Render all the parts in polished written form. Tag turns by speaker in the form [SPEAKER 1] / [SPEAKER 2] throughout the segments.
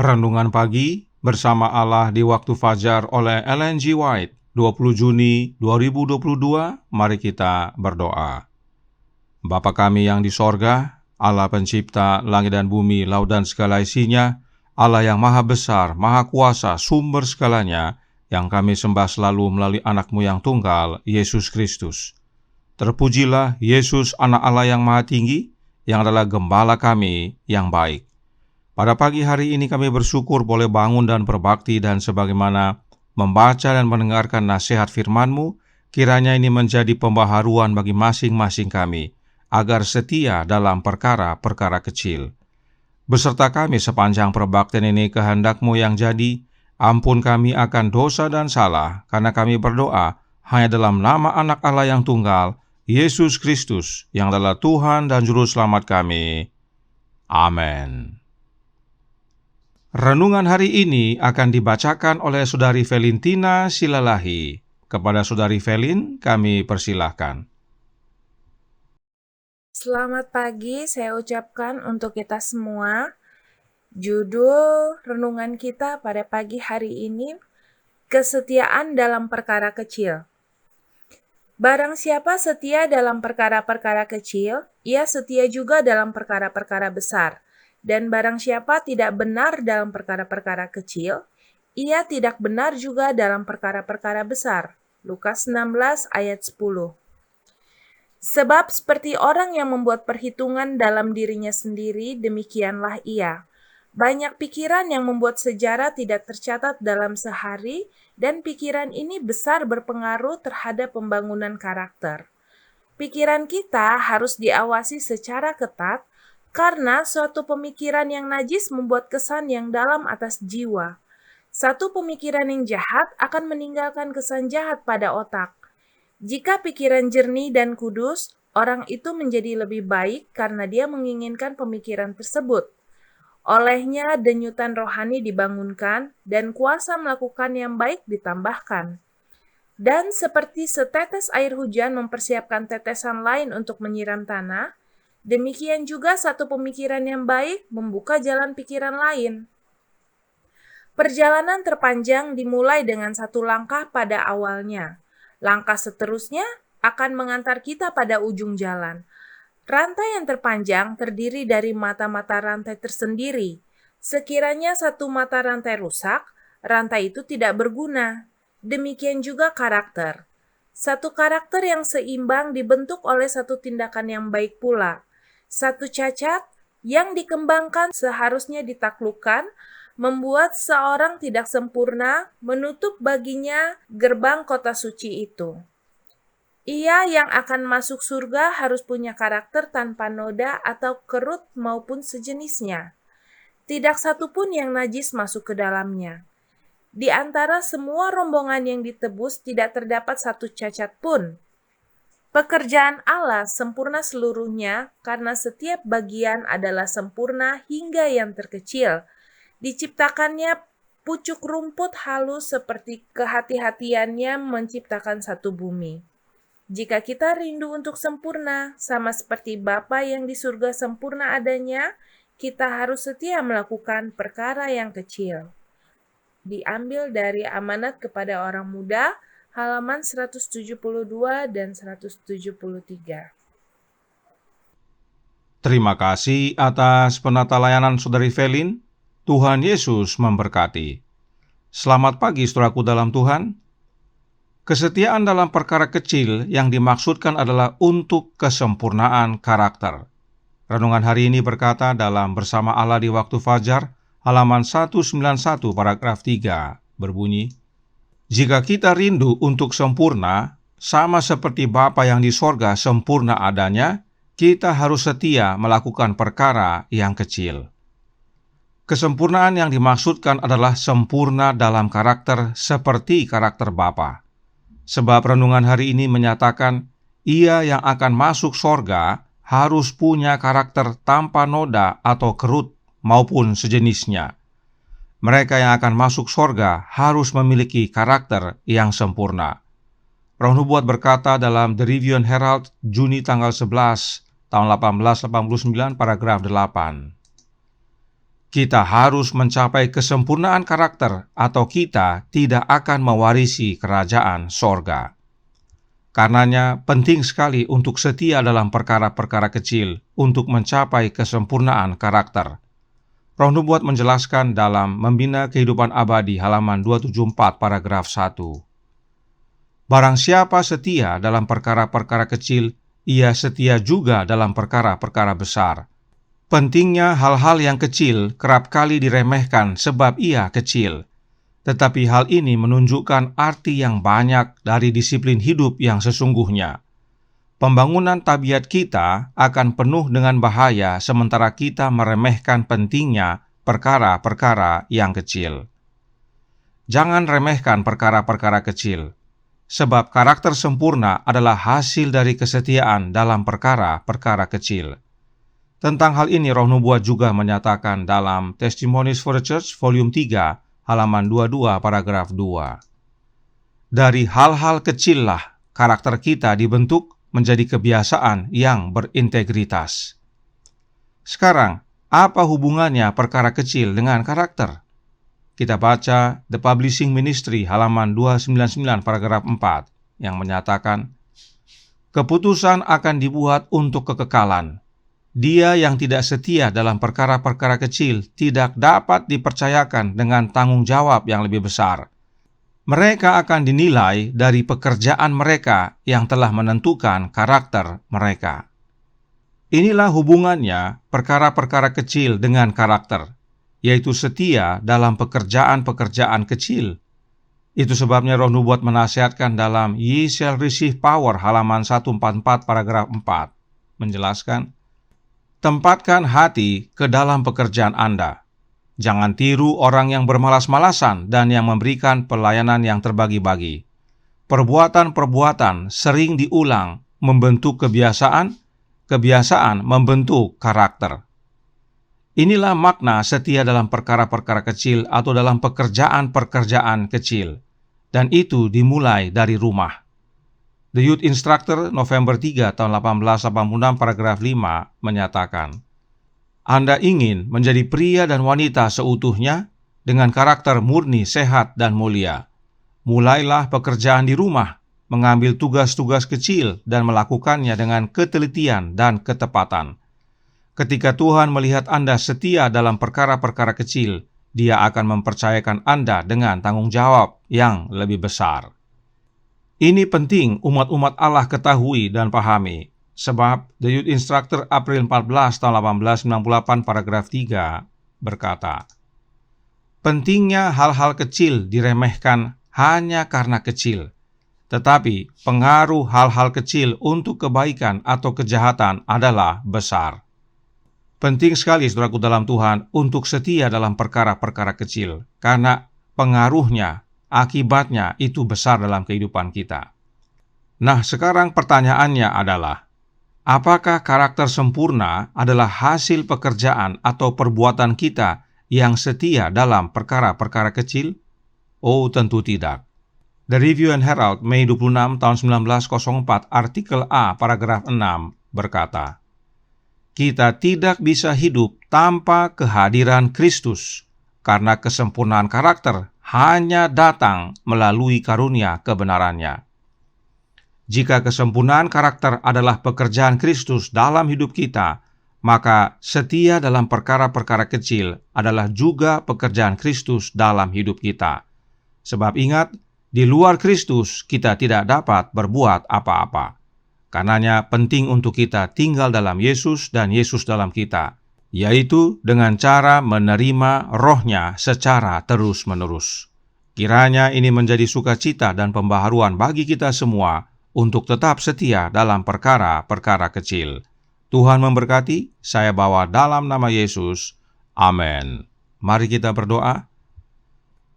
[SPEAKER 1] Renungan Pagi bersama Allah di Waktu Fajar oleh Ellen G. White, 20 Juni 2022. Mari kita berdoa. Bapa kami yang di sorga, Allah pencipta langit dan bumi, laut dan segala isinya, Allah yang maha besar, maha kuasa, sumber segalanya, yang kami sembah selalu melalui anak-Mu yang tunggal, Yesus Kristus. Terpujilah Yesus, anak Allah yang maha tinggi, yang adalah gembala kami yang baik. Pada pagi hari ini kami bersyukur boleh bangun dan berbakti, dan sebagaimana membaca dan mendengarkan nasihat firman-Mu, kiranya ini menjadi pembaharuan bagi masing-masing kami, agar setia dalam perkara-perkara kecil. Beserta kami sepanjang perbaktian ini kehendak-Mu yang jadi, ampun kami akan dosa dan salah, karena kami berdoa hanya dalam nama anak Allah yang tunggal, Yesus Kristus, yang adalah Tuhan dan Juru Selamat kami. Amin. Renungan hari ini akan dibacakan oleh Saudari Valentina Silalahi. Kepada Saudari Velin, kami persilahkan.
[SPEAKER 2] Selamat pagi, saya ucapkan untuk kita semua. Judul renungan kita pada pagi hari ini, kesetiaan dalam perkara kecil. Barang siapa setia dalam perkara-perkara kecil, ia setia juga dalam perkara-perkara besar. Dan barang siapa tidak benar dalam perkara-perkara kecil, ia tidak benar juga dalam perkara-perkara besar. Lukas 16 ayat 10. Sebab seperti orang yang membuat perhitungan dalam dirinya sendiri, demikianlah ia. Banyak pikiran yang membuat sejarah tidak tercatat dalam sehari, dan pikiran ini besar berpengaruh terhadap pembangunan karakter. Pikiran kita harus diawasi secara ketat, karena suatu pemikiran yang najis membuat kesan yang dalam atas jiwa. Satu pemikiran yang jahat akan meninggalkan kesan jahat pada otak. Jika pikiran jernih dan kudus, orang itu menjadi lebih baik karena dia menginginkan pemikiran tersebut. Olehnya denyutan rohani dibangunkan dan kuasa melakukan yang baik ditambahkan. Dan seperti setetes air hujan mempersiapkan tetesan lain untuk menyiram tanah, demikian juga satu pemikiran yang baik membuka jalan pikiran lain. Perjalanan terpanjang dimulai dengan satu langkah pada awalnya. Langkah seterusnya akan mengantar kita pada ujung jalan. Rantai yang terpanjang terdiri dari mata-mata rantai tersendiri. Sekiranya satu mata rantai rusak, rantai itu tidak berguna. Demikian juga karakter. Satu karakter yang seimbang dibentuk oleh satu tindakan yang baik pula. Satu cacat yang dikembangkan seharusnya ditaklukkan, membuat seorang tidak sempurna, menutup baginya gerbang kota suci itu. Ia yang akan masuk surga harus punya karakter tanpa noda atau kerut maupun sejenisnya. Tidak satu pun yang najis masuk ke dalamnya. Di antara semua rombongan yang ditebus tidak terdapat satu cacat pun. Pekerjaan Allah sempurna seluruhnya karena setiap bagian adalah sempurna hingga yang terkecil. Diciptakannya pucuk rumput halus seperti kehati-hatiannya menciptakan satu bumi. Jika kita rindu untuk sempurna, sama seperti Bapa yang di surga sempurna adanya, kita harus setia melakukan perkara yang kecil. Diambil dari Amanat kepada Orang Muda, halaman 172 dan 173.
[SPEAKER 1] Terima kasih atas penata layanan Saudari Velin. Tuhan Yesus memberkati. Selamat pagi saudaraku dalam Tuhan. Kesetiaan dalam perkara kecil yang dimaksudkan adalah untuk kesempurnaan karakter. Renungan hari ini berkata dalam Bersama Allah di Waktu Fajar, halaman 191 paragraf 3, berbunyi, jika kita rindu untuk sempurna, sama seperti Bapa yang di sorga sempurna adanya, kita harus setia melakukan perkara yang kecil. Kesempurnaan yang dimaksudkan adalah sempurna dalam karakter seperti karakter Bapa. Sebab renungan hari ini menyatakan, ia yang akan masuk sorga harus punya karakter tanpa noda atau kerut maupun sejenisnya. Mereka yang akan masuk sorga harus memiliki karakter yang sempurna. Roh Nubuat berkata dalam The Review and Herald, Juni tanggal 11, tahun 1889, paragraf 8. Kita harus mencapai kesempurnaan karakter atau kita tidak akan mewarisi kerajaan sorga. Karenanya penting sekali untuk setia dalam perkara-perkara kecil untuk mencapai kesempurnaan karakter. Roh Nubuat menjelaskan dalam Membina Kehidupan Abadi halaman 274 paragraf 1. Barang siapa setia dalam perkara-perkara kecil, ia setia juga dalam perkara-perkara besar. Pentingnya hal-hal yang kecil kerap kali diremehkan sebab ia kecil. Tetapi hal ini menunjukkan arti yang banyak dari disiplin hidup yang sesungguhnya. Pembangunan tabiat kita akan penuh dengan bahaya sementara kita meremehkan pentingnya perkara-perkara yang kecil. Jangan remehkan perkara-perkara kecil, sebab karakter sempurna adalah hasil dari kesetiaan dalam perkara-perkara kecil. Tentang hal ini Roh Nubuat juga menyatakan dalam Testimonies for the Church volume 3 halaman 22 paragraf 2. Dari hal-hal kecillah karakter kita dibentuk menjadi kebiasaan yang berintegritas. Sekarang, apa hubungannya perkara kecil dengan karakter? Kita baca The Publishing Ministry halaman 299 paragraf 4 yang menyatakan, keputusan akan dibuat untuk kekekalan. Dia yang tidak setia dalam perkara-perkara kecil tidak dapat dipercayakan dengan tanggung jawab yang lebih besar. Mereka akan dinilai dari pekerjaan mereka yang telah menentukan karakter mereka. Inilah hubungannya perkara-perkara kecil dengan karakter, yaitu setia dalam pekerjaan-pekerjaan kecil. Itu sebabnya Roh Nubuat menasihatkan dalam Ye Shall Receive Power halaman 144 paragraf 4, menjelaskan, tempatkan hati ke dalam pekerjaan Anda. Jangan tiru orang yang bermalas-malasan dan yang memberikan pelayanan yang terbagi-bagi. Perbuatan-perbuatan sering diulang membentuk kebiasaan, kebiasaan membentuk karakter. Inilah makna setia dalam perkara-perkara kecil atau dalam pekerjaan-pekerjaan kecil. Dan itu dimulai dari rumah. The Youth Instructor November 3 tahun 1886 paragraf 5 menyatakan, Anda ingin menjadi pria dan wanita seutuhnya dengan karakter murni, sehat, dan mulia. Mulailah pekerjaan di rumah, mengambil tugas-tugas kecil dan melakukannya dengan ketelitian dan ketepatan. Ketika Tuhan melihat Anda setia dalam perkara-perkara kecil, Dia akan mempercayakan Anda dengan tanggung jawab yang lebih besar. Ini penting umat-umat Allah ketahui dan pahami. Sebab The Youth Instructor April 14 tahun 1898 paragraf 3 berkata, pentingnya hal-hal kecil diremehkan hanya karena kecil, tetapi pengaruh hal-hal kecil untuk kebaikan atau kejahatan adalah besar. Penting sekali saudaraku dalam Tuhan untuk setia dalam perkara-perkara kecil, karena pengaruhnya, akibatnya itu besar dalam kehidupan kita. Nah, sekarang pertanyaannya adalah, apakah karakter sempurna adalah hasil pekerjaan atau perbuatan kita yang setia dalam perkara-perkara kecil? Oh, tentu tidak. The Review and Herald, Mei 26 tahun 1904, artikel A, paragraf 6, berkata, kita tidak bisa hidup tanpa kehadiran Kristus, karena kesempurnaan karakter hanya datang melalui karunia kebenarannya. Jika kesempurnaan karakter adalah pekerjaan Kristus dalam hidup kita, maka setia dalam perkara-perkara kecil adalah juga pekerjaan Kristus dalam hidup kita. Sebab ingat, di luar Kristus kita tidak dapat berbuat apa-apa. Karenanya penting untuk kita tinggal dalam Yesus dan Yesus dalam kita, yaitu dengan cara menerima Roh-Nya secara terus-menerus. Kiranya ini menjadi sukacita dan pembaharuan bagi kita semua untuk tetap setia dalam perkara-perkara kecil. Tuhan memberkati, saya bawa dalam nama Yesus. Amin. Mari kita berdoa.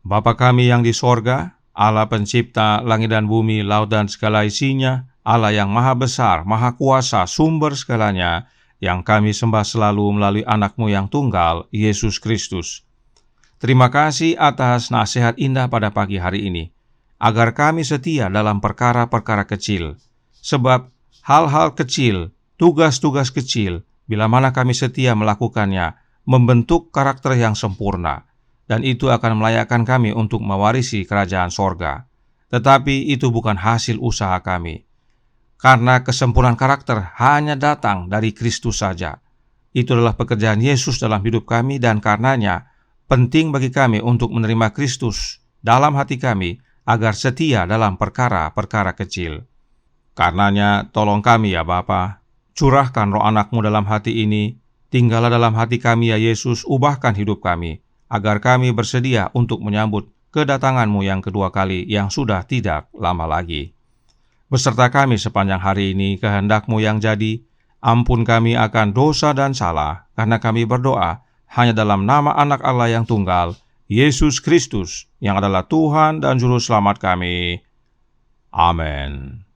[SPEAKER 1] Bapa kami yang di sorga, Allah pencipta langit dan bumi, laut dan segala isinya, Allah yang maha besar, maha kuasa, sumber segalanya, yang kami sembah selalu melalui anak-Mu yang tunggal, Yesus Kristus. Terima kasih atas nasihat indah pada pagi hari ini, agar kami setia dalam perkara-perkara kecil. Sebab hal-hal kecil, tugas-tugas kecil, bila mana kami setia melakukannya, membentuk karakter yang sempurna, dan itu akan melayakkan kami untuk mewarisi kerajaan sorga. Tetapi itu bukan hasil usaha kami, karena kesempurnaan karakter hanya datang dari Kristus saja. Itu adalah pekerjaan Yesus dalam hidup kami, dan karenanya penting bagi kami untuk menerima Kristus dalam hati kami agar setia dalam perkara-perkara kecil. Karenanya tolong kami ya Bapa, curahkan roh anak-Mu dalam hati ini, tinggallah dalam hati kami ya Yesus, ubahkan hidup kami, agar kami bersedia untuk menyambut kedatangan-Mu yang kedua kali yang sudah tidak lama lagi. Beserta kami sepanjang hari ini, kehendak-Mu yang jadi, ampun kami akan dosa dan salah, karena kami berdoa hanya dalam nama Anak Allah yang tunggal, Yesus Kristus, yang adalah Tuhan dan Juru Selamat kami. Amin.